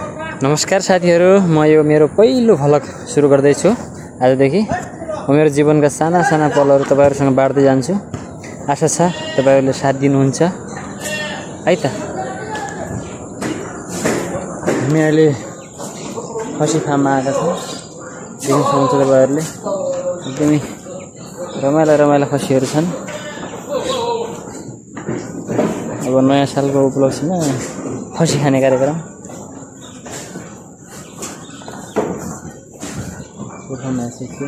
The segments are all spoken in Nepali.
नमस्कार साथीहरू, म यो मेरो पहिलो भ्लग सुरु गर्दैछु। आजदेखि म मेरो जीवनका साना साना पलहरू तपाईहरुसँग बाँड्दै जान्छु। आशा छ तपाईहरुले साथ दिनुहुन्छ है त। हामी अहिले खसी फार्ममा आएका छौँ। देख्न सक्नुहुन्छ तपाईहरुले एकदमै रमाइला रमाइला खसीहरू छन्। अब नयाँ सालको उपलक्ष्यमा खसी खाने कार्यक्रम उठाउन आइसक्यो।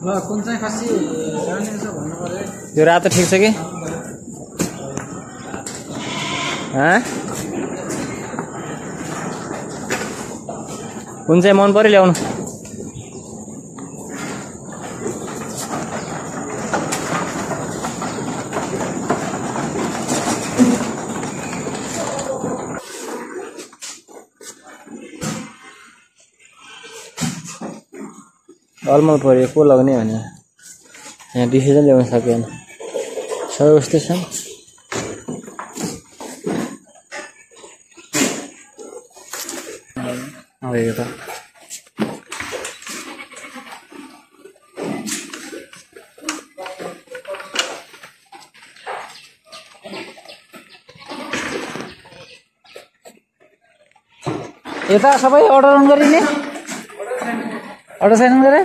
ल कुन चाहिँ खसी जाने छ भन्नु पर्यो। यो रातो ठिक छ कि? कुन चाहिँ मन पर्यो ल्याउनु। अलमल पर्यो को लग्ने भने यहाँ डिसिजन ल्याउन सकेन। सबै उस्तै छन्। यो त यता सबै अर्डर गरिने अर्डर साइन गरे।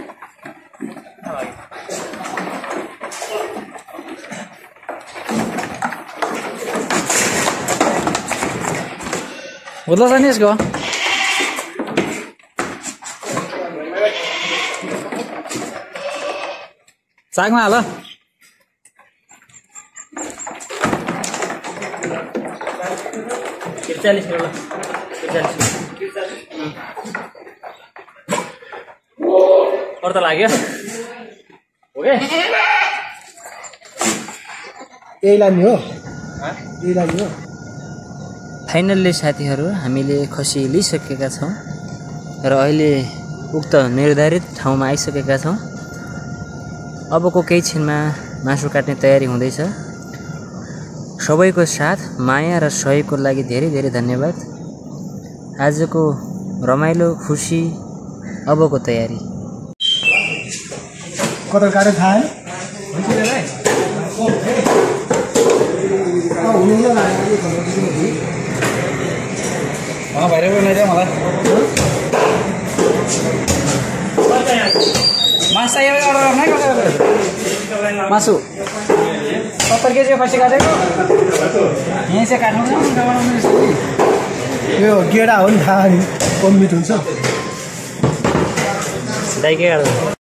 उता छ नि यसको सागमा हाल। 40 किलो ल 40 और त लाग्यो हो के यही लाने हो यही लाने हो। फाइनल्ली साथीहरू हामीले खसी लिइसकेका छौँ र अहिले उक्त निर्धारित ठाउँमा आइसकेका छौँ। अबको केही क्षणमा मासु काट्ने तयारी हुँदैछ। सबैको साथ माया र सहयोगको लागि धेरै धेरै धन्यवाद। आजको रमाइलो खुसी अबको तयारी कता काट्यो थाहा भइरहेको नै मलाई मासु चाहियो अर्डर गर्नै मासु 70 केजी खसी काटेको यहीँ चाहिँ काट्नु यो गेडा हो नि थाहा नि कम मिट हुन्छ दाइ के गर्छ।